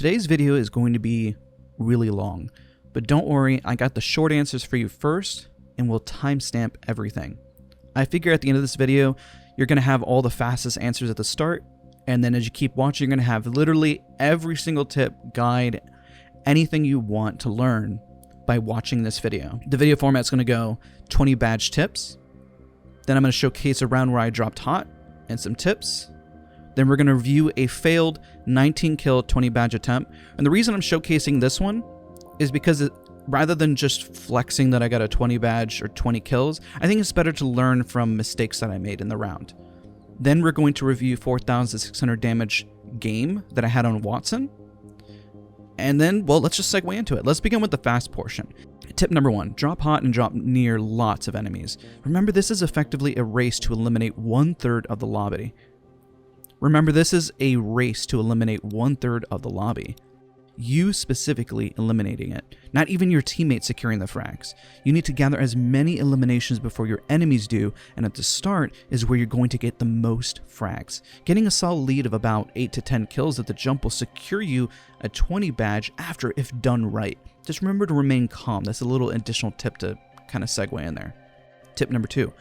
today's video is going to be really long, but don't worry, I got the short answers for you first, and we'll timestamp everything. I figure at the end of this video, you're going to have all the fastest answers at the start, and then as you keep watching, you're going to have literally every single tip, guide, anything you want to learn by watching this video. The video format is going to go 20 badge tips, then I'm going to showcase a round where I dropped hot and some tips. Then we're going to review a failed 19 kill 20 badge attempt. And the reason I'm showcasing this one is because rather than just flexing that I got a 20 badge or 20 kills, I think it's better to learn from mistakes that I made in the round. Then we're going to review 4,600 damage game that I had on Watson. And then, well, let's just segue into it. Let's begin with the fast portion. Tip number 1, drop hot and drop near lots of enemies. Remember, this is effectively a race to eliminate 1/3 of the lobby. of the lobby. You specifically eliminating it, not even your teammates securing the frags. You need to gather as many eliminations before your enemies do, and at the start is where you're going to get the most frags. Getting a solid lead of about 8 to 10 kills at the jump will secure you a 20 badge after, if done right. Just remember to remain calm. That's a little additional tip to kind of segue in there. Tip number 2.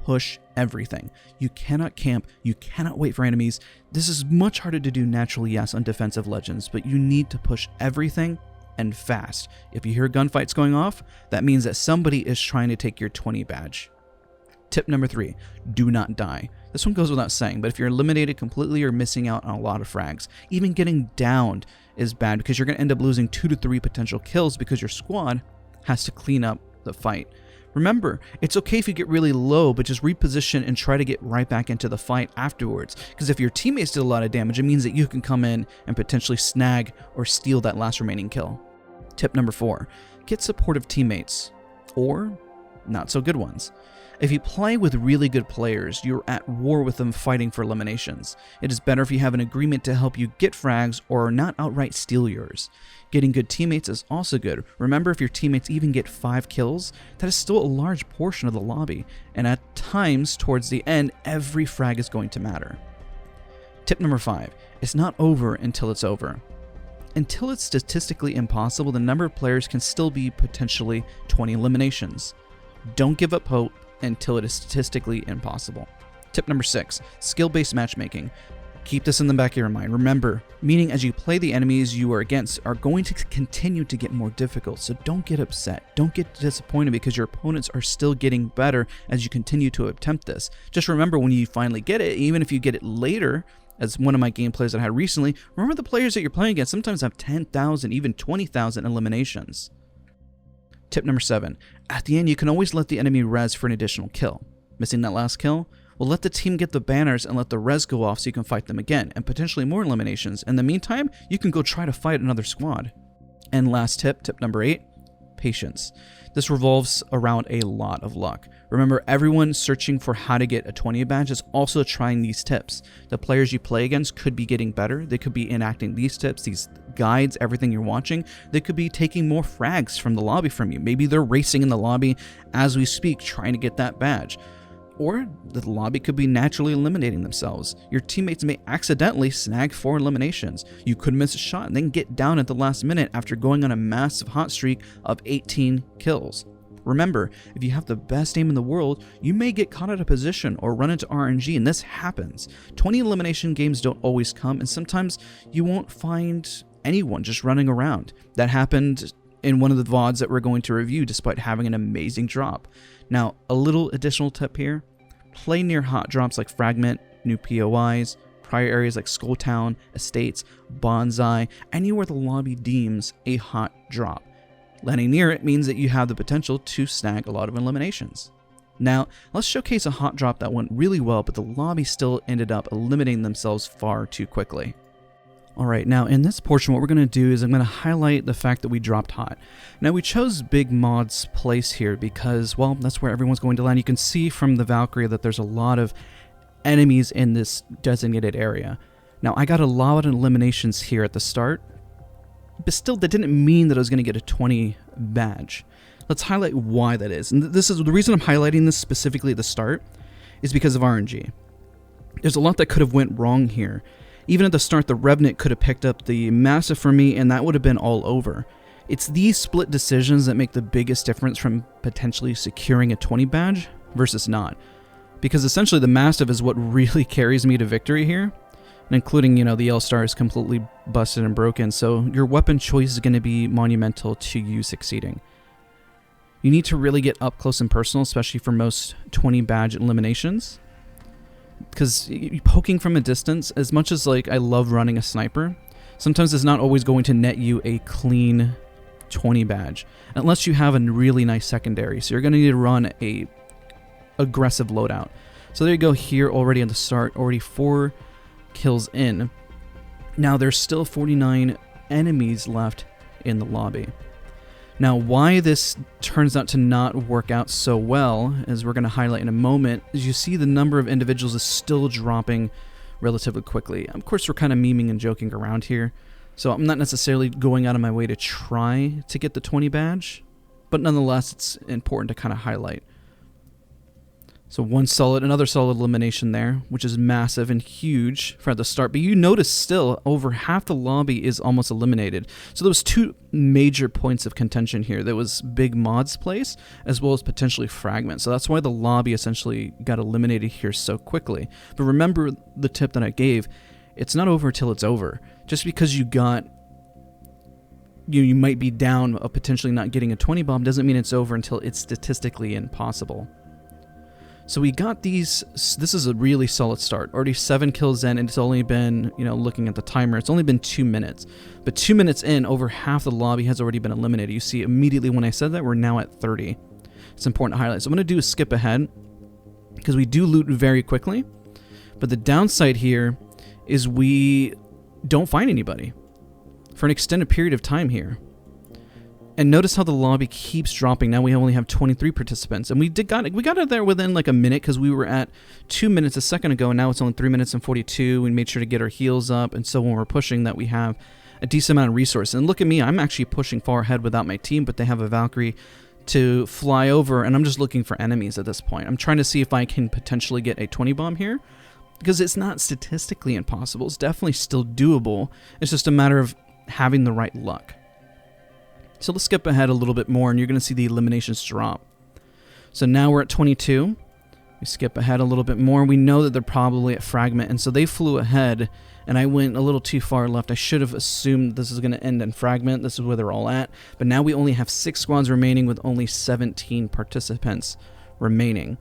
Push everything. You cannot camp, you cannot wait for enemies. This is much harder to do naturally, yes, on defensive Legends, but you need to push everything and fast. If you hear gunfights going off, that means that somebody is trying to take your 20 badge. Tip number 3, do not die. This one goes without saying, but if you're eliminated completely, you're missing out on a lot of frags. Even getting downed is bad because you're going to end up losing 2 to 3 potential kills because your squad has to clean up the fight. Remember, it's okay if you get really low, but just reposition and try to get right back into the fight afterwards. Because if your teammates did a lot of damage, it means that you can come in and potentially snag or steal that last remaining kill. Tip number 4, get supportive teammates, or not so good ones. If you play with really good players, you're at war with them fighting for eliminations. It is better if you have an agreement to help you get frags or not outright steal yours. Getting good teammates is also good. Remember, if your teammates even get 5 kills, that is still a large portion of the lobby, and at times towards the end, every frag is going to matter. Tip number 5, it's not over until it's over. Until it's statistically impossible, the number of players can still be potentially 20 eliminations. Don't give up hope until it is statistically impossible. Tip number 6, skill-based matchmaking. Keep this in the back of your mind. Remember, meaning as you play, the enemies you are against are going to continue to get more difficult, so don't get upset. Don't get disappointed because your opponents are still getting better as you continue to attempt this. Just remember, when you finally get it, even if you get it later, as one of my gameplays that I had recently, remember the players that you're playing against sometimes have 10,000, even 20,000 eliminations. Tip number 7, at the end you can always let the enemy res for an additional kill. Missing that last kill? Well, let the team get the banners and let the res go off so you can fight them again, and potentially more eliminations. In the meantime, you can go try to fight another squad. And last tip, tip number 8, patience. This revolves around a lot of luck. Remember, everyone searching for how to get a 20 badge is also trying these tips. The players you play against could be getting better. They could be enacting these tips, these guides, everything you're watching. They could be taking more frags from the lobby from you. Maybe they're racing in the lobby as we speak, trying to get that badge. Or the lobby could be naturally eliminating themselves. Your teammates may accidentally snag 4 eliminations. You could miss a shot and then get down at the last minute after going on a massive hot streak of 18 kills. Remember, if you have the best aim in the world, you may get caught out of position or run into RNG, and this happens. 20 elimination games don't always come, and sometimes you won't find anyone just running around. That happened in one of the VODs that we're going to review despite having an amazing drop. Now, a little additional tip here, play near hot drops like Fragment, new POIs, prior areas like Skulltown, Estates, Bonsai, anywhere the lobby deems a hot drop. Landing near it means that you have the potential to snag a lot of eliminations. Now, let's showcase a hot drop that went really well, but the lobby still ended up eliminating themselves far too quickly. Alright, now in this portion what we're going to do is I'm going to highlight the fact that we dropped hot. Now we chose Big Mod's place here because, well, that's where everyone's going to land. You can see from the Valkyrie that there's a lot of enemies in this designated area. Now I got a lot of eliminations here at the start, but still that didn't mean that I was going to get a 20 badge. Let's highlight why that is. And this is the reason I'm highlighting this specifically at the start is because of RNG. There's a lot that could have went wrong here. Even at the start, the Revenant could have picked up the Massive for me, and that would have been all over. It's these split decisions that make the biggest difference from potentially securing a 20 badge versus not. Because essentially the Mastiff is what really carries me to victory here. And including, you know, the L-Star is completely busted and broken, so your weapon choice is going to be monumental to you succeeding. You need to really get up close and personal, especially for most 20 badge eliminations. Because poking from a distance, as much as like I love running a sniper, sometimes it's not always going to net you a clean 20 badge. Unless you have a really nice secondary, so you're going to need to run a aggressive loadout. So there you go here already at the start, already 4 kills in. Now there's still 49 enemies left in the lobby. Now why this turns out to not work out so well, as we're going to highlight in a moment, is you see the number of individuals is still dropping relatively quickly. Of course we're kind of memeing and joking around here, so I'm not necessarily going out of my way to try to get the 20 badge, but nonetheless it's important to kind of highlight. So another solid elimination there, which is massive and huge for at the start. But you notice still over half the lobby is almost eliminated. So there was 2 major points of contention here. There was big mods place as well as potentially fragments. So that's why the lobby essentially got eliminated here so quickly. But remember the tip that I gave, it's not over till it's over. Just because you might be down of potentially not getting a 20 bomb doesn't mean it's over until it's statistically impossible. So we got these, this is a really solid start. Already 7 kills in, and it's only been, you know, looking at the timer, it's only been 2 minutes. But 2 minutes in, over half the lobby has already been eliminated. You see immediately when I said that, we're now at 30. It's important to highlight. So I'm going to do a skip ahead, because we do loot very quickly. But the downside here is we don't find anybody for an extended period of time here. And notice how the lobby keeps dropping. Now we only have 23 participants. And we got it there within like a minute, because we were at 2 minutes a second ago, and now it's only 3 minutes and 42. We made sure to get our heals up, and so when we're pushing that, we have a decent amount of resources. And look at me, I'm actually pushing far ahead without my team, but they have a Valkyrie to fly over, and I'm just looking for enemies at this point. I'm trying to see if I can potentially get a 20 bomb here, because it's not statistically impossible. It's definitely still doable. It's just a matter of having the right luck. So let's skip ahead a little bit more, and you're going to see the eliminations drop. So now we're at 22. We skip ahead a little bit more. We know that they're probably at fragment, and so they flew ahead, and I went a little too far left. I should have assumed this is going to end in fragment. This is where they're all at. But now we only have 6 squads remaining with only 17 participants remaining.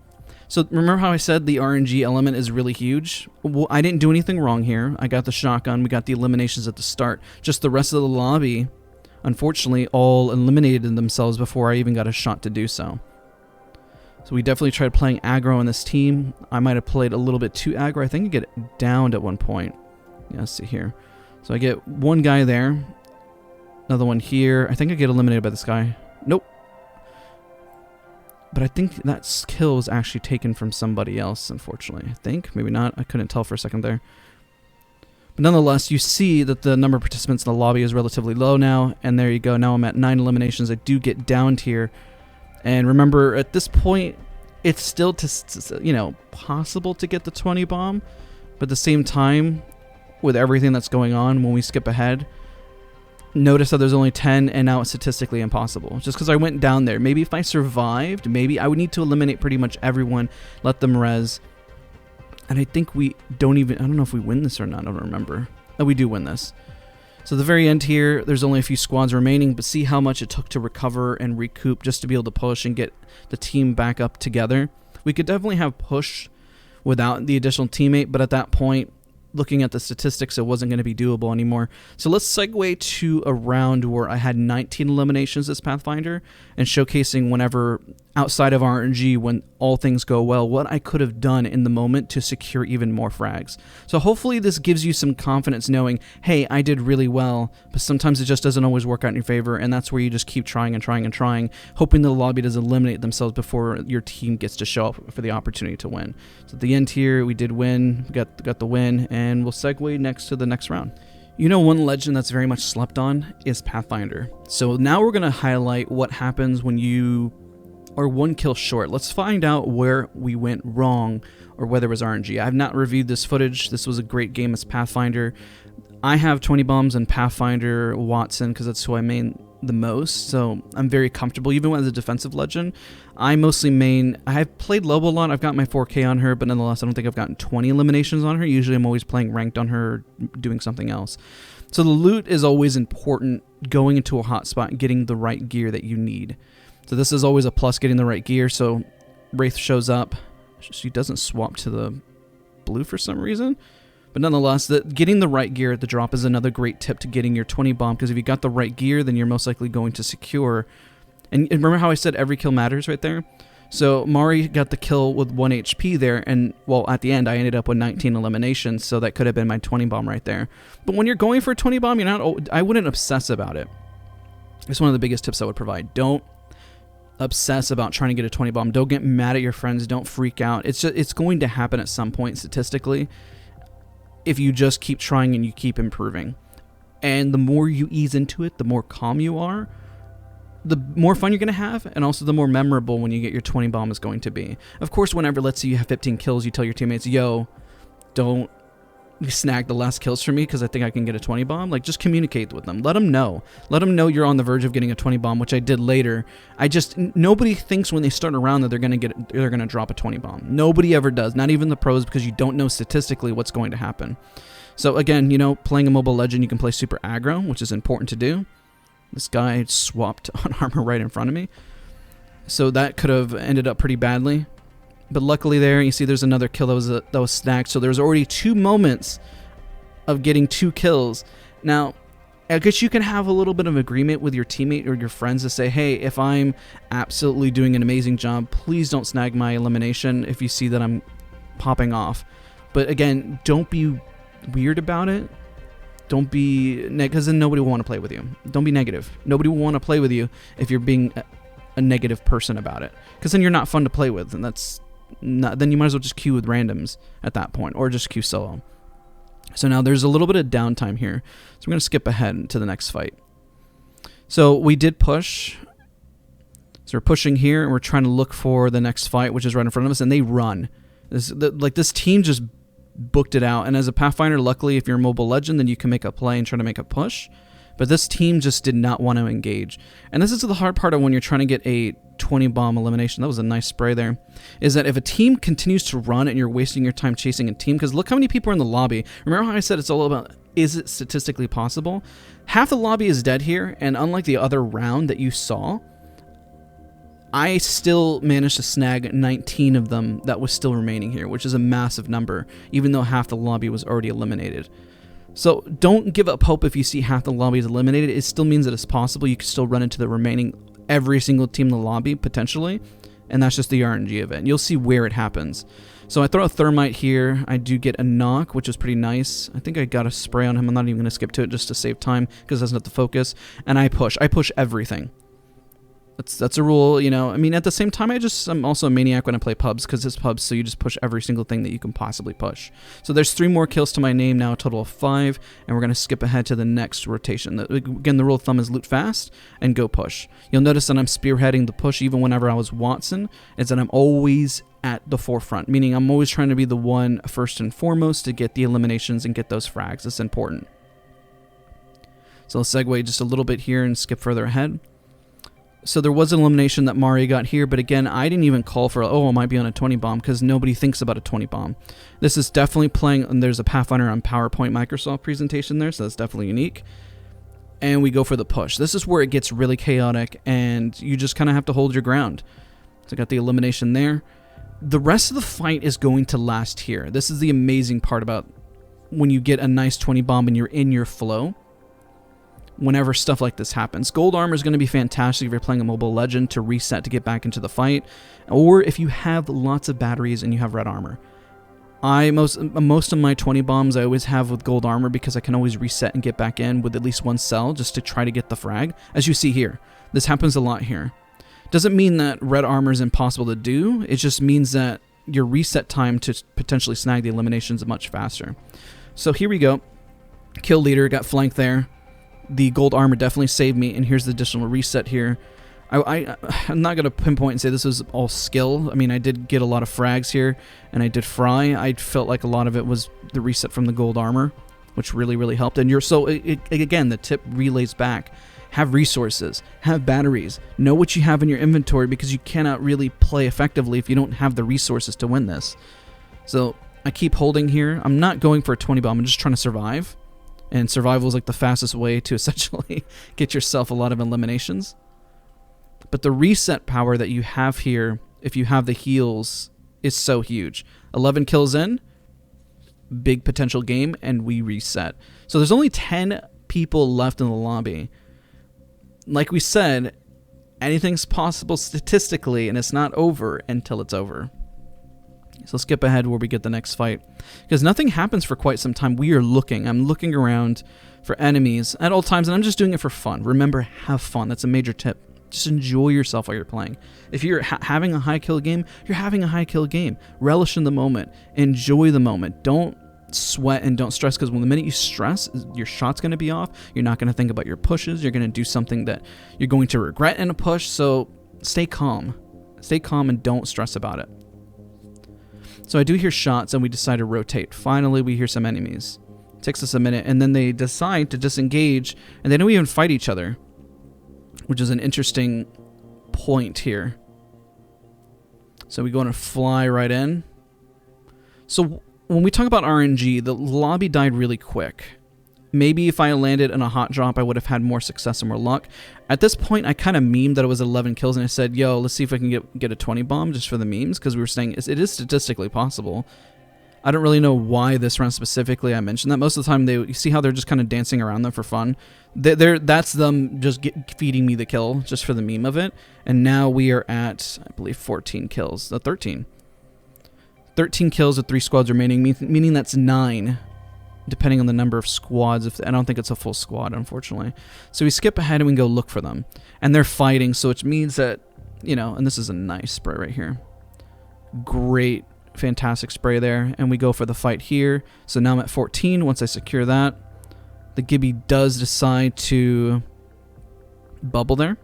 So remember how I said the RNG element is really huge? Well, I didn't do anything wrong here. I got the shotgun. We got the eliminations at the start. Just the rest of the lobby, unfortunately, all eliminated themselves before I even got a shot to do so. So we definitely tried playing aggro on this team. I might have played a little bit too aggro. I think I get downed at one point. Yeah, let's see here. So I get one guy there. Another one here. I think I get eliminated by this guy. Nope. But I think that kill was actually taken from somebody else, unfortunately. I think. Maybe not. I couldn't tell for a second there. But nonetheless, you see that the number of participants in the lobby is relatively low now. And there you go. Now I'm at 9 eliminations. I do get downed here. And remember, at this point, it's still possible to get the 20 bomb. But at the same time, with everything that's going on, when we skip ahead, notice that there's only 10, and now it's statistically impossible. Just because I went down there. Maybe if I survived, maybe I would need to eliminate pretty much everyone, let them res. And I think we don't even, I don't know if we win this or not, I don't remember. Oh, we do win this. So at the very end here, there's only a few squads remaining, but see how much it took to recover and recoup just to be able to push and get the team back up together. We could definitely have pushed without the additional teammate, but at that point, looking at the statistics, it wasn't going to be doable anymore. So let's segue to a round where I had 19 eliminations as Pathfinder, and showcasing whenever outside of RNG, when all things go well, what I could have done in the moment to secure even more frags. So hopefully this gives you some confidence knowing, hey, I did really well, but sometimes it just doesn't always work out in your favor, and that's where you just keep trying and trying and trying, hoping the lobby does eliminate themselves before your team gets to show up for the opportunity to win. So at the end here, we did win, we got the win, and we'll segue next to the next round. You know, one legend that's very much slept on is Pathfinder. So now we're going to highlight what happens when you or 1 kill short. Let's find out where we went wrong or whether it was RNG. I have not reviewed this footage. This was a great game as Pathfinder. I have 20 bombs in Pathfinder Watson because that's who I main the most, so I'm very comfortable. Even as a defensive legend, I mostly main. I have played Lobo a lot. I've got my 4K on her, but nonetheless, I don't think I've gotten 20 eliminations on her. Usually, I'm always playing ranked on her, doing something else. So the loot is always important. Going into a hot spot and getting the right gear that you need. So this is always a plus, getting the right gear. So Wraith shows up. She doesn't swap to the blue for some reason. But nonetheless, getting the right gear at the drop is another great tip to getting your 20 bomb, because if you got the right gear, then you're most likely going to secure. And remember how I said every kill matters right there? So Mari got the kill with 1 HP there, and well, at the end, I ended up with 19 eliminations, so that could have been my 20 bomb right there. But when you're going for a 20 bomb, I wouldn't obsess about it. It's one of the biggest tips I would provide. Don't obsess about trying to get a 20 bomb. Don't get mad at your friends. Don't freak out. It's going to happen at some point statistically, if you just keep trying and you keep improving. And the more you ease into it, the more calm you are, the more fun you're going to have, and also the more memorable when you get your 20 bomb is going to be. Of course, whenever, let's say you have 15 kills, you tell your teammates, yo, don't snag the last kills for me because I think I can get a 20 bomb. Like, just communicate with them. Let them know. Let them know you're on the verge of getting a 20 bomb, which I did later. Nobody thinks when they start a round that they're going to drop a 20 bomb. Nobody ever does. Not even the pros, because you don't know statistically what's going to happen. So again, playing a mobile legend, you can play super aggro, which is important to do. This guy swapped on armor right in front of me. So that could have ended up pretty badly. But luckily there, you see there's another kill that was snagged. So there's already 2 moments of getting 2 kills. Now, I guess you can have a little bit of agreement with your teammate or your friends to say, hey, if I'm absolutely doing an amazing job, please don't snag my elimination if you see that I'm popping off. But again, don't be weird about it. Don't be, because then nobody will want to play with you. Don't be negative. Nobody will want to play with you if you're being a negative person about it, because then you're not fun to play with, and then you might as well just queue with randoms at that point, or just queue solo. So now there's a little bit of downtime here, so we're going to skip ahead to the next fight. So we did push. So we're pushing here, and we're trying to look for the next fight, which is right in front of us, and they run. This team just booked it out, and as a Pathfinder, luckily, if you're a mobile legend, then you can make a play and try to make a push. But this team just did not want to engage. And this is the hard part of when you're trying to get a 20 bomb elimination. That was a nice spray there. Is that if a team continues to run and you're wasting your time chasing a team, because look how many people are in the lobby. Remember how I said it's all about, is it statistically possible? Half the lobby is dead here, and unlike the other round that you saw, I still managed to snag 19 of them that was still remaining here, which is a massive number, even though half the lobby was already eliminated. So don't give up hope if you see half the lobby is eliminated. It still means that it's possible. You can still run into the remaining every single team in the lobby, potentially, and that's just the RNG event. You'll see where it happens. So I throw a thermite here. I do get a knock, which is pretty nice. I think I got a spray on him. I'm not even going to skip to it just to save time, because that's not the focus. And I push. I push everything. That's a rule, I mean, at the same time, I'm also a maniac when I play pubs, because it's pubs, so you just push every single thing that you can possibly push. So there's 3 more kills to my name now, a total of 5, and we're going to skip ahead to the next rotation. Again, the rule of thumb is loot fast and go push. You'll notice that I'm spearheading the push even whenever I was Watson, is that I'm always at the forefront, meaning I'm always trying to be the one first and foremost to get the eliminations and get those frags. It's important. So let's segue just a little bit here and skip further ahead. So there was an elimination that Mari got here, but again, I didn't even call for, I might be on a 20 bomb, because nobody thinks about a 20 bomb. This is definitely playing, and there's a Pathfinder on PowerPoint Microsoft presentation there, so that's definitely unique. And we go for the push. This is where it gets really chaotic, and you just kind of have to hold your ground. So I got the elimination there. The rest of the fight is going to last here. This is the amazing part about when you get a nice 20 bomb and you're in your flow. Whenever stuff like this happens, gold armor is going to be fantastic if you're playing a mobile legend to reset to get back into the fight, or if you have lots of batteries and you have red armor. Most of my 20 bombs I always have with gold armor, because I can always reset and get back in with at least 1 cell just to try to get the frag. As you see here, this happens a lot here. Doesn't mean that red armor is impossible to do. It just means that your reset time to potentially snag the eliminations is much faster. So here we go. Kill leader got flanked there. The gold armor definitely saved me, and here's the additional reset here. I'm not going to pinpoint and say this was all skill. I mean, I did get a lot of frags here, and I did fry. I felt like a lot of it was the reset from the gold armor, which really, really helped. And again, the tip relays back. Have resources, have batteries, know what you have in your inventory, because you cannot really play effectively if you don't have the resources to win this. So I keep holding here. I'm not going for a 20 bomb. I'm just trying to survive. And survival is like the fastest way to essentially get yourself a lot of eliminations. But the reset power that you have here, if you have the heals, is so huge. 11 kills in, big potential game, and we reset. So there's only 10 people left in the lobby. Like we said, anything's possible statistically, and it's not over until it's over. So skip ahead where we get the next fight, because nothing happens for quite some time. We are looking. I'm looking around for enemies at all times, and I'm just doing it for fun. Remember, have fun. That's a major tip. Just enjoy yourself while you're playing. If you're having a high kill game, you're having a high kill game. Relish in the moment. Enjoy the moment. Don't sweat and don't stress, because when the minute you stress, your shot's going to be off. You're not going to think about your pushes. You're going to do something that you're going to regret in a push. So stay calm. Stay calm and don't stress about it. So I do hear shots, and we decide to rotate. Finally, we hear some enemies. It takes us a minute, and then they decide to disengage, and they don't even fight each other, which is an interesting point here. So we go and fly right in. So when we talk about RNG, the lobby died really quick. Maybe if I landed in a hot drop, I would have had more success and more luck. At this point, I kind of memed that it was 11 kills, and I said, yo, let's see if I can get a 20 bomb just for the memes, because we were saying it is statistically possible. I don't really know why this round specifically I mentioned that. Most of the time, you see how they're just kind of dancing around them for fun. That's them just feeding me the kill just for the meme of it. And now we are at, I believe, 14 kills. 13. 13 kills with 3 squads remaining, meaning that's 9, depending on the number of squads. I don't think it's a full squad, unfortunately. So we skip ahead and we go look for them. And they're fighting, so which means that, you know, and this is a nice spray right here. Great, fantastic spray there. And we go for the fight here. So now I'm at 14. Once I secure that, the Gibby does decide to bubble there.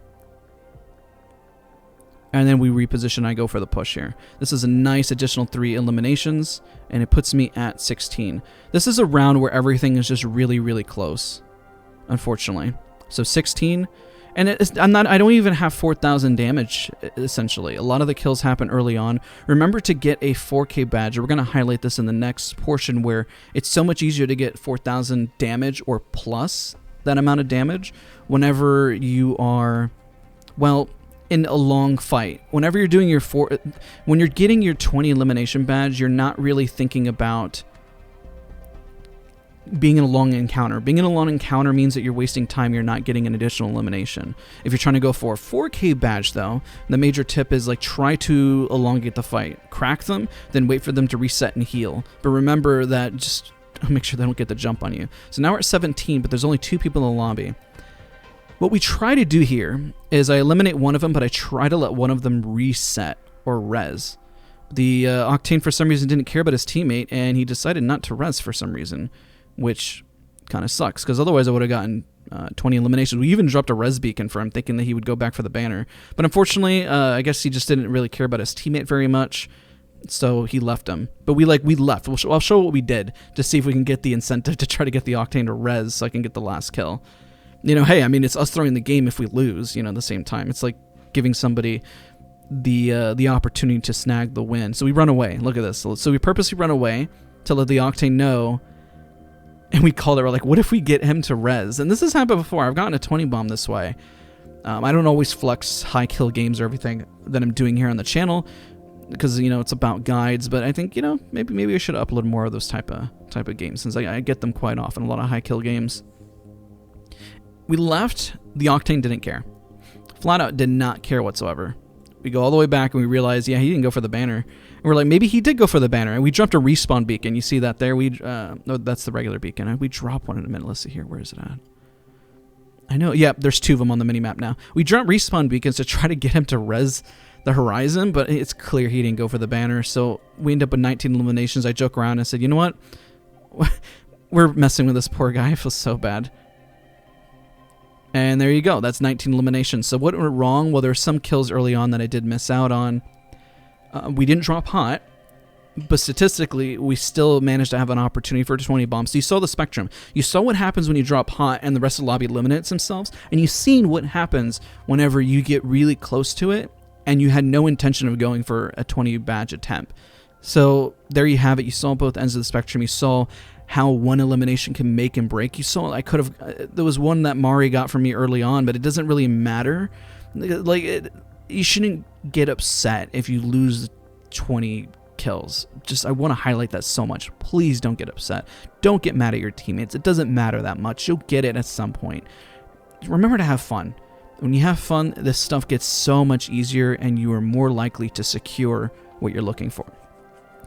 And then we reposition. I go for the push here. This is a nice additional 3 eliminations, and it puts me at 16. This is a round where everything is just really, really close, unfortunately. So 16, and I don't even have 4,000 damage, essentially. A lot of the kills happen early on. Remember to get a 4K badge. We're going to highlight this in the next portion, where it's so much easier to get 4,000 damage or plus that amount of damage whenever you are, well, in a long fight. Whenever you're doing when you're getting your 20 elimination badge, you're not really thinking about being in a long encounter. Being in a long encounter means that you're wasting time, you're not getting an additional elimination. If you're trying to go for a 4K badge though, the major tip is like try to elongate the fight. Crack them, then wait for them to reset and heal. But remember that just make sure they don't get the jump on you. So now we're at 17, but there's only 2 people in the lobby. What we try to do here is I eliminate one of them, but I try to let one of them reset or res. The Octane for some reason didn't care about his teammate, and he decided not to res for some reason, which kind of sucks, because otherwise I would have gotten 20 eliminations. We even dropped a res beacon for him, thinking that he would go back for the banner. But unfortunately, I guess he just didn't really care about his teammate very much, so he left him. But we left. I'll show what we did to see if we can get the incentive to try to get the Octane to res so I can get the last kill. You know, hey, I mean, it's us throwing the game if we lose, you know, at the same time. It's like giving somebody the opportunity to snag the win. So we run away. Look at this. So we purposely run away to let the Octane know, and we called it. We're like, what if we get him to res? And this has happened before. I've gotten a 20 bomb this way. I don't always flex high kill games or everything that I'm doing here on the channel, because, you know, it's about guides. But I think, you know, maybe I should upload more of those type of games, since I get them quite often, a lot of high kill games. We left. The Octane didn't care. Flat out did not care whatsoever. We go all the way back and we realize, yeah, he didn't go for the banner. And we're like, maybe he did go for the banner. And we dropped a respawn beacon. You see that there? No, that's the regular beacon. We drop one in a minute. Let's see here. Where is it at? I know. Yep, there's 2 of them on the minimap now. We dropped respawn beacons to try to get him to res the horizon, but it's clear he didn't go for the banner. So we end up with 19 eliminations. I joke around and said, you know what? We're messing with this poor guy. I feel so bad. And there you go. That's 19 eliminations. So what went wrong? Well, there were some kills early on that I did miss out on. We didn't drop hot, but statistically, we still managed to have an opportunity for 20 bombs. So you saw the spectrum. You saw what happens when you drop hot and the rest of the lobby eliminates themselves, and you've seen what happens whenever you get really close to it and you had no intention of going for a 20 badge attempt. So there you have it. You saw both ends of the spectrum. You saw how one elimination can make and break. You saw there was one that Mari got from me early on, but it doesn't really matter. You shouldn't get upset if you lose 20 kills. I want to highlight that so much. Please don't get upset. Don't get mad at your teammates. It doesn't matter that much. You'll get it at some point. Remember to have fun. When you have fun, this stuff gets so much easier and you are more likely to secure what you're looking for.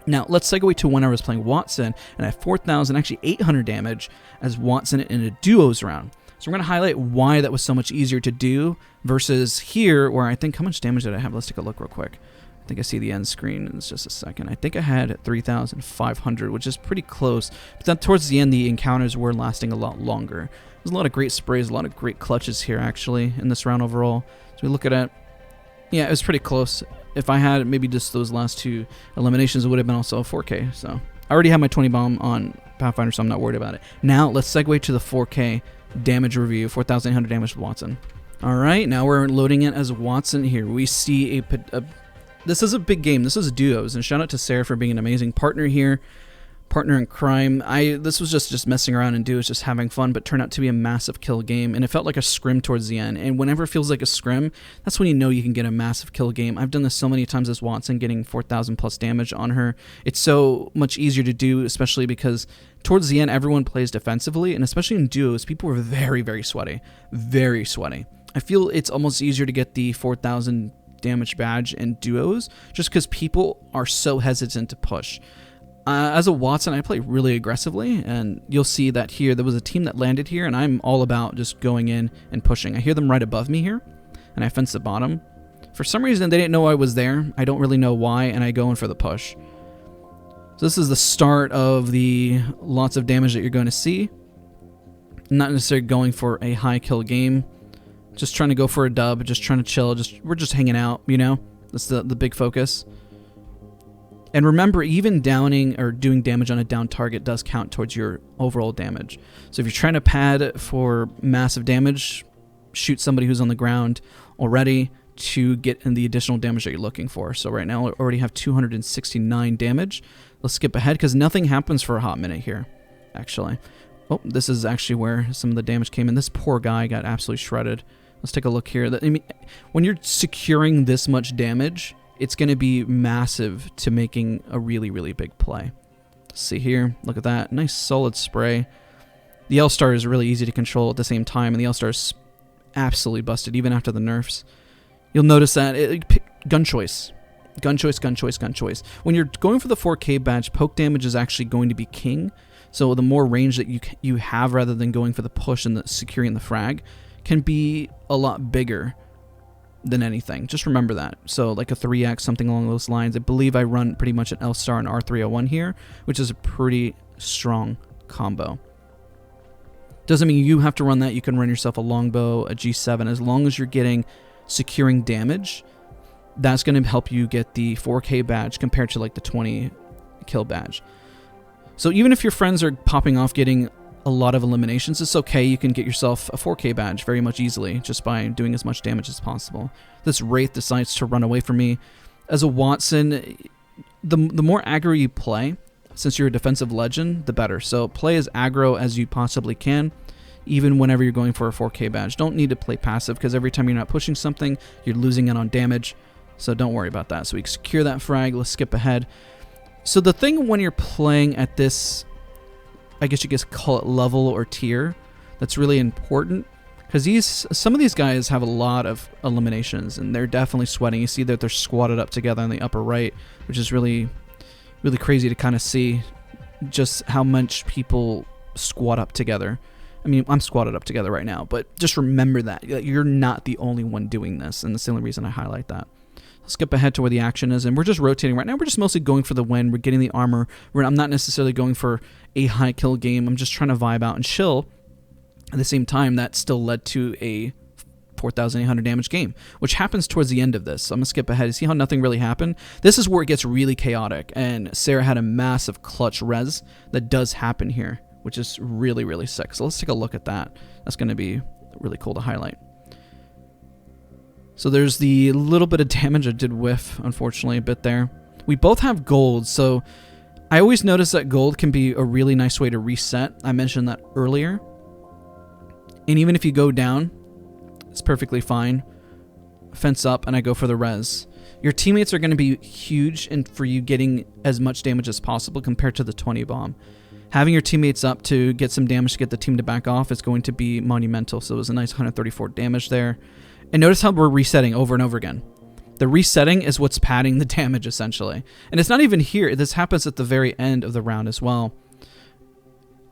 Now, let's segue to when I was playing Wattson and I had 4,000, actually 800 damage as Wattson in a duos round. So we're going to highlight why that was so much easier to do versus here where I think, how much damage did I have? Let's take a look real quick. I think I see the end screen in just a second. I think I had 3,500, which is pretty close. But then towards the end, the encounters were lasting a lot longer. There's a lot of great sprays, a lot of great clutches here, actually, in this round overall. So we look at it. Yeah, it was pretty close. If I had maybe just those last two eliminations, it would have been also a 4K. So I already have my 20 bomb on Pathfinder, so I'm not worried about it. Now, let's segue to the 4K damage review, 4,800 damage with Wattson. All right, now we're loading it as Wattson here. We see this is a big game. This is duos, and shout out to Sarah for being an amazing partner here. Partner in crime. This was just messing around and duos, just having fun, but turned out to be a massive kill game, and it felt like a scrim towards the end. And whenever it feels like a scrim, that's when you know you can get a massive kill game. I've done this so many times as Wattson, getting 4,000 plus damage on her. It's so much easier to do, especially because towards the end, everyone plays defensively, and especially in duos, people were very, very sweaty. Very sweaty. I feel it's almost easier to get the 4,000 damage badge in duos just because people are so hesitant to push. As a Wattson, I play really aggressively, and you'll see that here there was a team that landed here, and I'm all about just going in and pushing. I hear them right above me here, and I fence the bottom. For some reason, they didn't know I was there. I don't really know why, and I go in for the push. So this is the start of the lots of damage that you're going to see. Not necessarily going for a high kill game. Just trying to go for a dub, just trying to chill. We're just hanging out, you know? That's the big focus. And remember, even downing or doing damage on a down target does count towards your overall damage. So if you're trying to pad for massive damage, shoot somebody who's on the ground already to get in the additional damage that you're looking for. So right now I already have 269 damage. Let's skip ahead because nothing happens for a hot minute here, actually. Oh, this is actually where some of the damage came in. This poor guy got absolutely shredded. Let's take a look here. I mean, when you're securing this much damage, it's going to be massive to making a really, really big play. Let's see here. Look at that. Nice solid spray. The L-Star is really easy to control at the same time, and the L-Star is absolutely busted, even after the nerfs. You'll notice that gun choice. Gun choice, gun choice, gun choice. When you're going for the 4K badge, poke damage is actually going to be king. So the more range that you have rather than going for the push and the securing the frag can be a lot bigger than anything. Just remember that. So like a 3x, something along those lines. I believe I run pretty much an L-Star and R301 here, which is a pretty strong combo. Doesn't mean you have to run that. You can run yourself a longbow, a G7, as long as you're getting securing damage. That's going to help you get the 4K badge compared to like the 20 kill badge. So even if your friends are popping off getting a lot of eliminations, it's okay. You can get yourself a 4K badge very much easily just by doing as much damage as possible. This Wraith decides to run away from me. As a Wattson, the more aggro you play, since you're a defensive legend, the better. So play as aggro as you possibly can, even whenever you're going for a 4K badge. Don't need to play passive because every time you're not pushing something, you're losing it on damage. So don't worry about that. So we secure that frag. Let's skip ahead. So the thing when you're playing at this, I guess you could call it level or tier, that's really important because some of these guys have a lot of eliminations and they're definitely sweating. You see that they're squatted up together in the upper right, which is really, really crazy to kind of see just how much people squat up together. I mean, I'm squatted up together right now, but just remember that you're not the only one doing this, and that's the only reason I highlight that. Let's skip ahead to where the action is, and we're just rotating right now. We're just mostly going for the win. We're getting the armor. I'm not necessarily going for a high kill game. I'm just trying to vibe out and chill. At the same time, that still led to a 4,800 damage game, which happens towards the end of this. So I'm going to skip ahead. You see how nothing really happened? This is where it gets really chaotic, and Sarah had a massive clutch res that does happen here, which is really, really sick. So let's take a look at that. That's going to be really cool to highlight. So there's the little bit of damage. I did whiff, unfortunately, a bit there. We both have gold, so I always notice that gold can be a really nice way to reset. I mentioned that earlier. And even if you go down, it's perfectly fine. Fence up, and I go for the res. Your teammates are going to be huge and for you getting as much damage as possible compared to the 20 bomb. Having your teammates up to get some damage to get the team to back off is going to be monumental. So it was a nice 134 damage there. And notice how we're resetting over and over again. The resetting is what's padding the damage, essentially. And it's not even here. This happens at the very end of the round as well.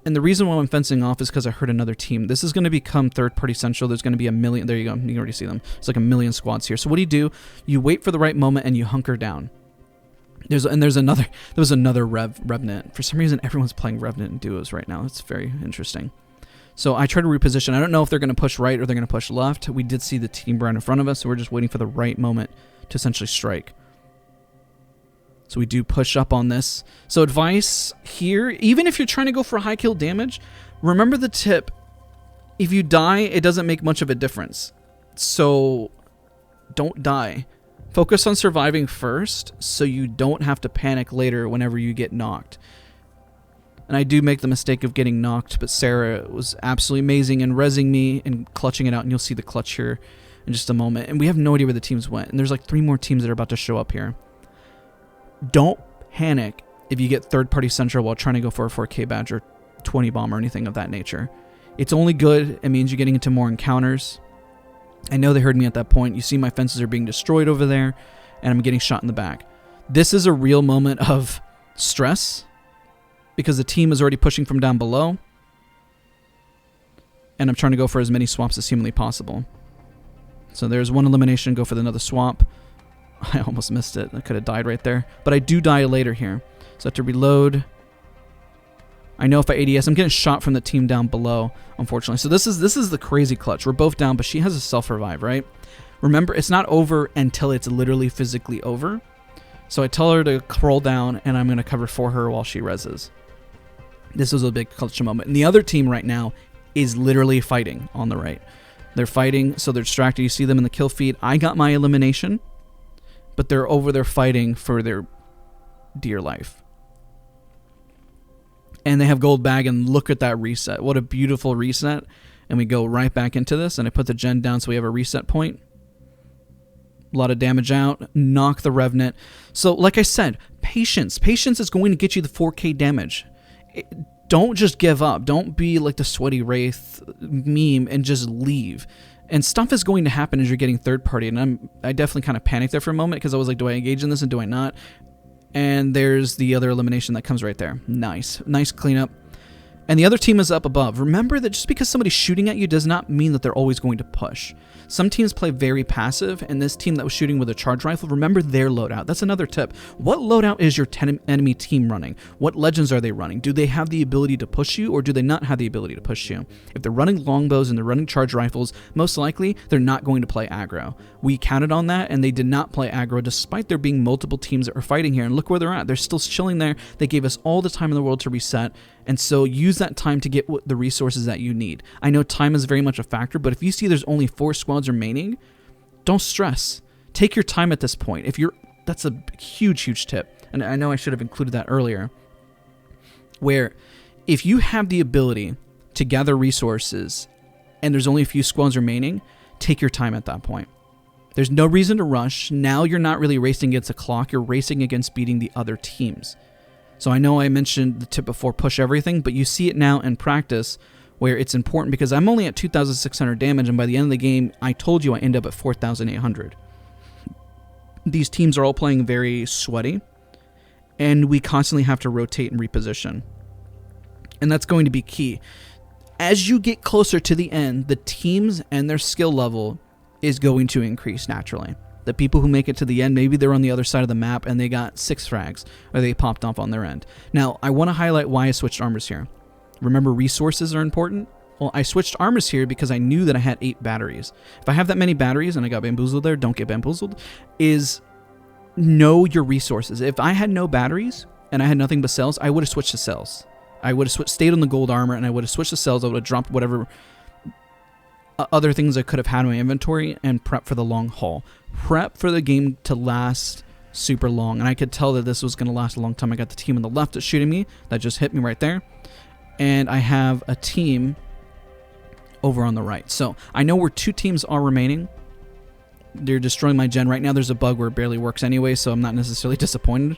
And the reason why I'm fencing off is because I heard another team. This is going to become third-party central. There's going to be a million. There you go. You can already see them. It's like a million squads here. So what do? You wait for the right moment and you hunker down. There was another Revenant. For some reason, everyone's playing Revenant in duos right now. It's very interesting. So I try to reposition. I don't know if they're going to push right or they're going to push left. We did see the team right in front of us, so we're just waiting for the right moment to essentially strike. So we do push up on this. So advice here, even if you're trying to go for high kill damage, remember the tip. If you die, it doesn't make much of a difference. So don't die. Focus on surviving first so you don't have to panic later whenever you get knocked. And I do make the mistake of getting knocked, but Sarah was absolutely amazing in rezzing me and clutching it out, and you'll see the clutch here in just a moment. And we have no idea where the teams went, and there's like 3 more teams that are about to show up here. Don't panic if you get third-party central while trying to go for a 4K badge or 20 bomb or anything of that nature. It's only good. It means you're getting into more encounters. I know they heard me at that point. You see my fences are being destroyed over there, and I'm getting shot in the back. This is a real moment of stress because the team is already pushing from down below, and I'm trying to go for as many swaps as humanly possible. So there's one elimination, go for another swap. I almost missed it. I could have died right there. But I do die later here. So I have to reload. I know if I ADS, I'm getting shot from the team down below, unfortunately. So this is the crazy clutch. We're both down, but she has a self-revive, right? Remember, it's not over until it's literally physically over. So I tell her to crawl down, and I'm going to cover for her while she reses. This was a big clutch moment. And the other team right now is literally fighting on the right. They're fighting, so they're distracted. You see them in the kill feed. I got my elimination, but they're over there fighting for their dear life. And they have gold bag, and look at that reset. What a beautiful reset. And we go right back into this, and I put the gen down so we have a reset point. A lot of damage out. Knock the Revenant. So, like I said, patience. Patience is going to get you the 4K damage. Don't just give up. Don't be like the sweaty wraith meme and just leave. And stuff is going to happen as you're getting third party. And I definitely kind of panicked there for a moment because I was like, do I engage in this and do I not? And there's the other elimination that comes right there. Nice. Nice cleanup. And the other team is up above. Remember that just because somebody's shooting at you does not mean that they're always going to push. Some teams play very passive, and this team that was shooting with a charge rifle, remember their loadout. That's another tip. What loadout is your enemy team running? What legends are they running? Do they have the ability to push you, or do they not have the ability to push you? If they're running longbows and they're running charge rifles, most likely they're not going to play aggro. We counted on that, and they did not play aggro despite there being multiple teams that are fighting here. And look where they're at. They're still chilling there. They gave us all the time in the world to reset. And so use that time to get the resources that you need. I know time is very much a factor, but if you see there's only 4 squads remaining, don't stress. Take your time at this point. That's a huge, huge tip. And I know I should have included that earlier. Where if you have the ability to gather resources and there's only a few squads remaining, take your time at that point. There's no reason to rush. Now you're not really racing against a clock. You're racing against beating the other teams. So I know I mentioned the tip before, push everything, but you see it now in practice where it's important because I'm only at 2,600 damage, and by the end of the game, I told you I end up at 4,800. These teams are all playing very sweaty, and we constantly have to rotate and reposition. And that's going to be key. As you get closer to the end, the teams and their skill level is going to increase naturally. The people who make it to the end, maybe they're on the other side of the map and they got 6 frags, or they popped off on their end. Now, I want to highlight why I switched armors here. Remember, resources are important. Well, I switched armors here because I knew that I had 8 batteries. If I have that many batteries, and I got bamboozled there, don't get bamboozled, is know your resources. If I had no batteries and I had nothing but cells, I would have switched to cells. I would have stayed on the gold armor, and I would have switched to cells. I would have dropped whatever other things I could have had in my inventory and prep for the long haul. Prep for the game to last super long, and I could tell that this was going to last a long time. I got the team on the left that's shooting me. That just hit me right there. And I have a team over on the right. So I know where 2 teams are remaining. They're destroying my gen. Right now there's a bug where it barely works anyway, so I'm not necessarily disappointed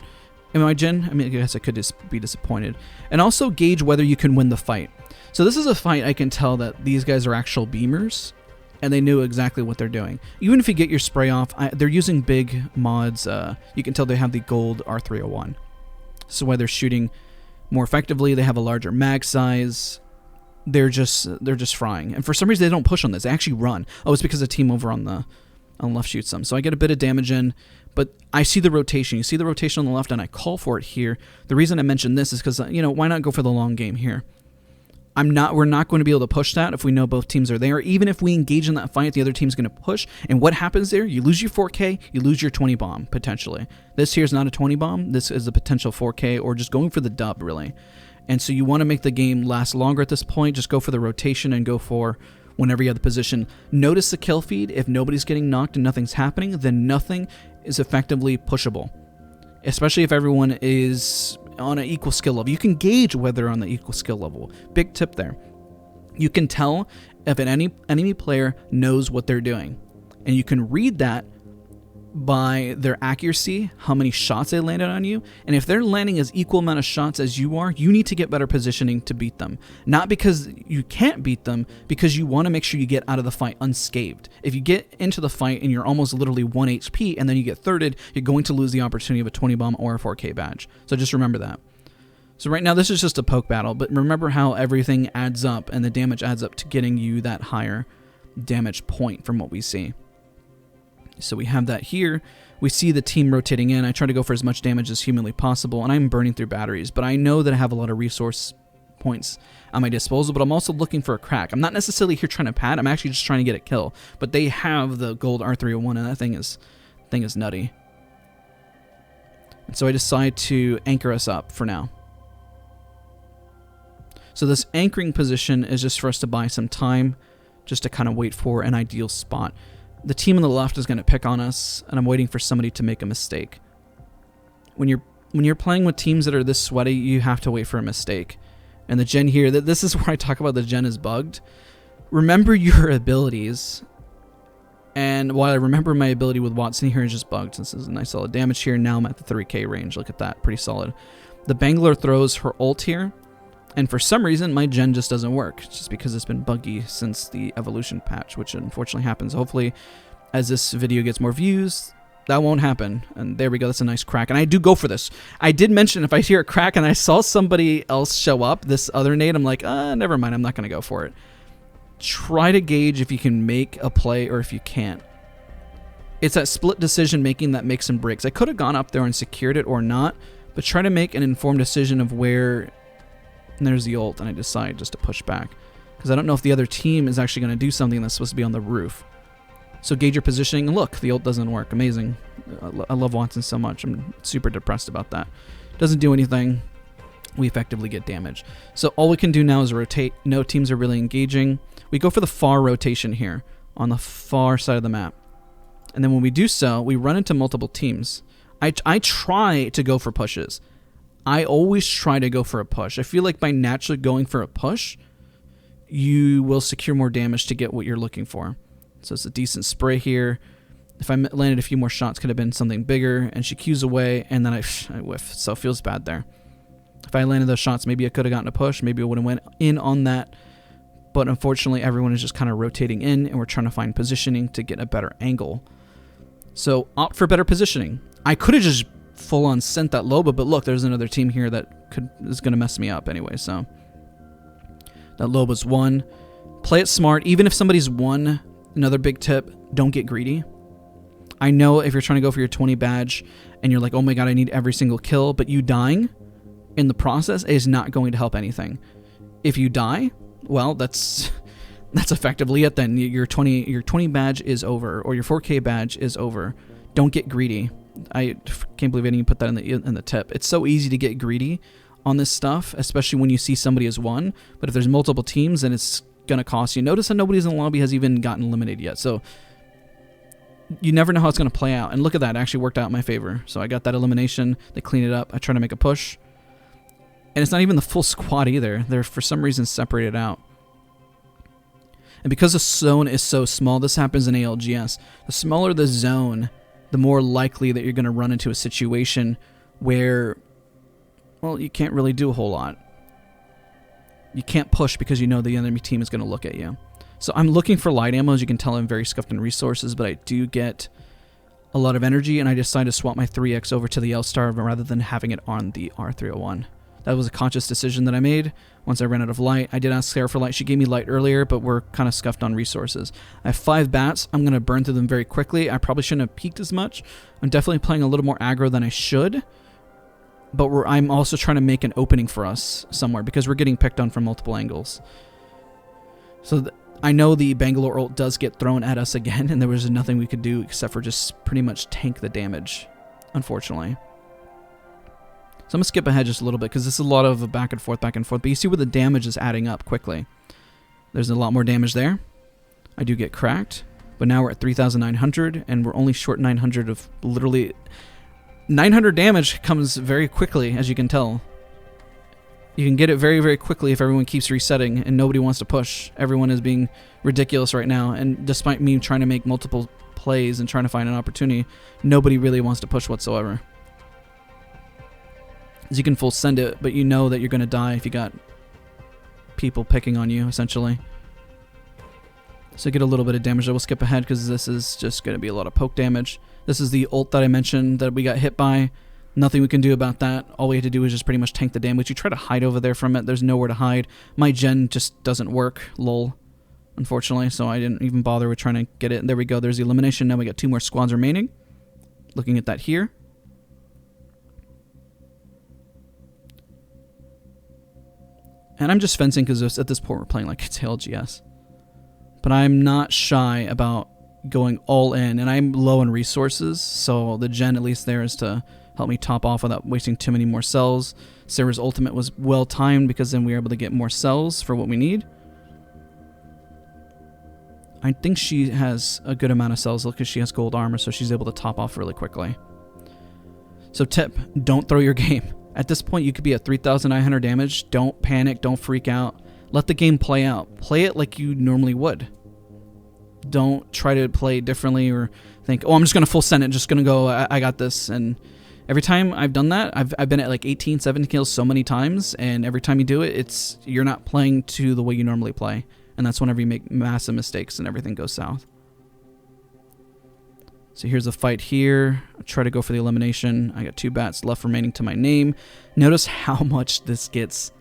in my gen. I mean, I guess I could just be disappointed. And also gauge whether you can win the fight. So this is a fight I can tell that these guys are actual beamers, and they knew exactly what they're doing. Even if you get your spray off, they're using big mods. You can tell they have the gold R301. So while they're shooting more effectively, they have a larger mag size. They're just frying. And for some reason, they don't push on this. They actually run. Oh, it's because the team over on the left shoots them. So I get a bit of damage in, but I see the rotation. You see the rotation on the left, and I call for it here. The reason I mention this is because, why not go for the long game here? We're not going to be able to push that if we know both teams are there. Even if we engage in that fight, the other team's going to push. And what happens there? You lose your 4K, you lose your 20 bomb, potentially. This here is not a 20 bomb. This is a potential 4K, or just going for the dub, really. And so you want to make the game last longer at this point. Just go for the rotation and go for whenever you have the position. Notice the kill feed. If nobody's getting knocked and nothing's happening, then nothing is effectively pushable. Especially if everyone is on an equal skill level. You can gauge whether they're on the equal skill level. Big tip there. You can tell if an enemy player knows what they're doing. And you can read that by their accuracy, how many shots they landed on you. And if they're landing as equal amount of shots as you are, you need to get better positioning to beat them. Not because you can't beat them, because you want to make sure you get out of the fight unscathed. If you get into the fight and you're almost literally 1 HP and then you get thirded, you're going to lose the opportunity of a 20 bomb or a 4K badge. So just remember that. So right now this is just a poke battle, but remember how everything adds up and the damage adds up to getting you that higher damage point from what we see. So we have that here. We see the team rotating in. I try to go for as much damage as humanly possible, and I'm burning through batteries, but I know that I have a lot of resource points at my disposal, but I'm also looking for a crack. I'm not necessarily here trying to pad. I'm actually just trying to get a kill, but they have the gold R301, and that thing is nutty. And so I decide to anchor us up for now. So this anchoring position is just for us to buy some time, just to kind of wait for an ideal spot. The team on the left is going to pick on us, and I'm waiting for somebody to make a mistake. When you're playing with teams that are this sweaty, you have to wait for a mistake. And the gen here, this is where I talk about the gen is bugged. Remember your abilities. And while I remember my ability with Watson here is just bugged, this is a nice solid damage here. Now I'm at the 3K range. Look at that, pretty solid. The Bangler throws her ult here. And for some reason, my gen just doesn't work. It's just because it's been buggy since the evolution patch, which unfortunately happens. Hopefully, as this video gets more views, that won't happen. And there we go. That's a nice crack. And I do go for this. I did mention if I hear a crack and I saw somebody else show up, this other nade, I'm like, never mind. I'm not going to go for it. Try to gauge if you can make a play or if you can't. It's that split decision making that makes and breaks. I could have gone up there and secured it or not, but try to make an informed decision of where... And there's the ult, and I decide just to push back. Because I don't know if the other team is actually going to do something that's supposed to be on the roof. So gauge your positioning, and look, the ult doesn't work. Amazing. I love Watson so much. I'm super depressed about that. Doesn't do anything. We effectively get damage. So all we can do now is rotate. No teams are really engaging. We go for the far rotation here, on the far side of the map. And then when we do so, we run into multiple teams. I try to go for pushes. I always try to go for a push. I feel like by naturally going for a push, you will secure more damage to get what you're looking for. So it's a decent spray here. If I landed a few more shots, could have been something bigger. And she cues away, and then I whiff. So it feels bad there. If I landed those shots, maybe I could have gotten a push. Maybe I would have went in on that. But unfortunately, everyone is just kind of rotating in, and we're trying to find positioning to get a better angle. So opt for better positioning. I could have just full-on sent that Loba, but look, there's another team here that is going to mess me up anyway, so that Loba's one. Play it smart. Even if somebody's one, another big tip, don't get greedy. I know if you're trying to go for your 20 badge and you're like, oh my god, I need every single kill, but you dying in the process is not going to help anything. If you die, well, that's effectively it then. Your 20 badge is over, or your 4K badge is over. Don't get greedy. I can't believe I didn't even put that in the tip. It's so easy to get greedy on this stuff, especially when you see somebody has won. But if there's multiple teams, then it's going to cost you. Notice that nobody's in the lobby has even gotten eliminated yet. So you never know how it's going to play out. And look at that. It actually worked out in my favor. So I got that elimination. They clean it up. I try to make a push. And it's not even the full squad either. They're, for some reason, separated out. And because the zone is so small, this happens in ALGS. The smaller the zone, the more likely that you're going to run into a situation where, well, you can't really do a whole lot. You can't push because you know the enemy team is going to look at you. So I'm looking for light ammo. As you can tell, I'm very scuffed in resources, but I do get a lot of energy, and I decided to swap my 3X over to the L-Star rather than having it on the R301. That was a conscious decision that I made once I ran out of light. I did ask Sarah for light. She gave me light earlier, but we're kind of scuffed on resources. I have 5 bats. I'm going to burn through them very quickly. I probably shouldn't have peeked as much. I'm definitely playing a little more aggro than I should. But I'm also trying to make an opening for us somewhere because we're getting picked on from multiple angles. So I know the Bangalore ult does get thrown at us again, and there was nothing we could do except for just pretty much tank the damage, unfortunately. So I'm going to skip ahead just a little bit because this is a lot of back and forth. But you see where the damage is adding up quickly. There's a lot more damage there. I do get cracked, but now we're at 3,900, and we're only short 900 of literally... 900 damage comes very quickly, as you can tell. You can get it very, very quickly if everyone keeps resetting and nobody wants to push. Everyone is being ridiculous right now, and despite me trying to make multiple plays and trying to find an opportunity, nobody really wants to push whatsoever. As you can full send it, but you know that you're going to die if you got people picking on you, essentially. So get a little bit of damage. I will skip ahead because this is just going to be a lot of poke damage. This is the ult that I mentioned that we got hit by. Nothing we can do about that. All we had to do is just pretty much tank the damage. You try to hide over there from it. There's nowhere to hide. My gen just doesn't work. Lol. Unfortunately, so I didn't even bother with trying to get it. There we go. There's the elimination. Now we got 2 more squads remaining. Looking at that here. And I'm just fencing because at this point we're playing like it's LGS. But I'm not shy about going all in, and I'm low in resources, so the gen at least there is to help me top off without wasting too many more cells. Sarah's ultimate was well timed because then we were able to get more cells for what we need. I think she has a good amount of cells because she has gold armor, so she's able to top off really quickly. So tip, don't throw your game. At this point you could be at 3,900 damage. Don't panic, don't freak out. Let the game play out. Play it like you normally would. Don't try to play differently or think, oh, I'm just going to full send it, just going to go, I got this. And every time I've done that, I've been at like 18, 17 kills so many times, and every time you do it, you're not playing to the way you normally play. And that's whenever you make massive mistakes and everything goes south. So here's the fight here. I'll try to go for the elimination. I got 2 bats left remaining to my name. Notice how much this gets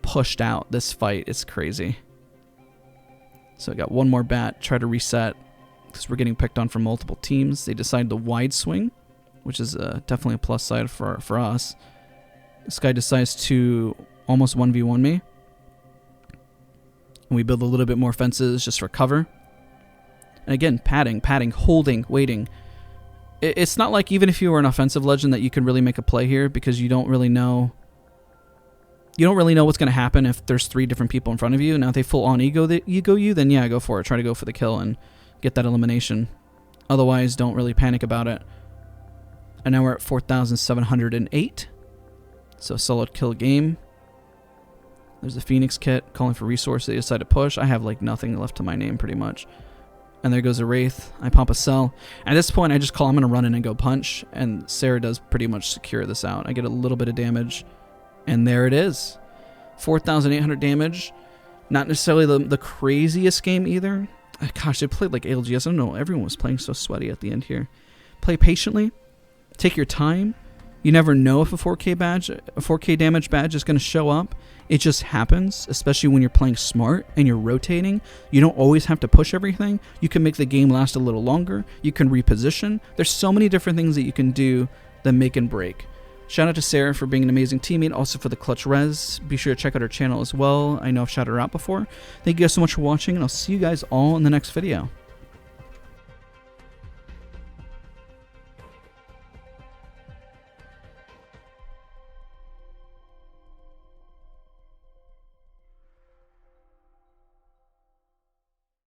pushed out, this fight. It's crazy. So I got 1 more bat, try to reset, because we're getting picked on from multiple teams. They decide the wide swing, which is definitely a plus side for us. This guy decides to almost 1v1 me. And we build a little bit more fences just for cover. And again, padding, holding, waiting. It's not like even if you were an offensive legend that you can really make a play here, because you don't really know... You don't really know what's going to happen if there's 3 different people in front of you. Now, if they full on ego you, then yeah, go for it. Try to go for the kill and get that elimination. Otherwise, don't really panic about it. And now we're at 4,708. So, solid kill game. There's a Phoenix kit calling for resource. They decide to push. I have like nothing left to my name pretty much. And there goes a Wraith. I pop a cell. At this point, I just call I'm going to run in and go punch. And Sarah does pretty much secure this out. I get a little bit of damage. And there it is. 4,800 damage. Not necessarily the craziest game either. Gosh, they played like ALGS. I don't know. Everyone was playing so sweaty at the end here. Play patiently. Take your time. You never know if a 4K damage badge is going to show up. It just happens, especially when you're playing smart and you're rotating. You don't always have to push everything. You can make the game last a little longer. You can reposition. There's so many different things that you can do that make and break. Shout out to Sarah for being an amazing teammate, also for the clutch res. Be sure to check out her channel as well. I know I've shouted her out before. Thank you guys so much for watching, and I'll see you guys all in the next video.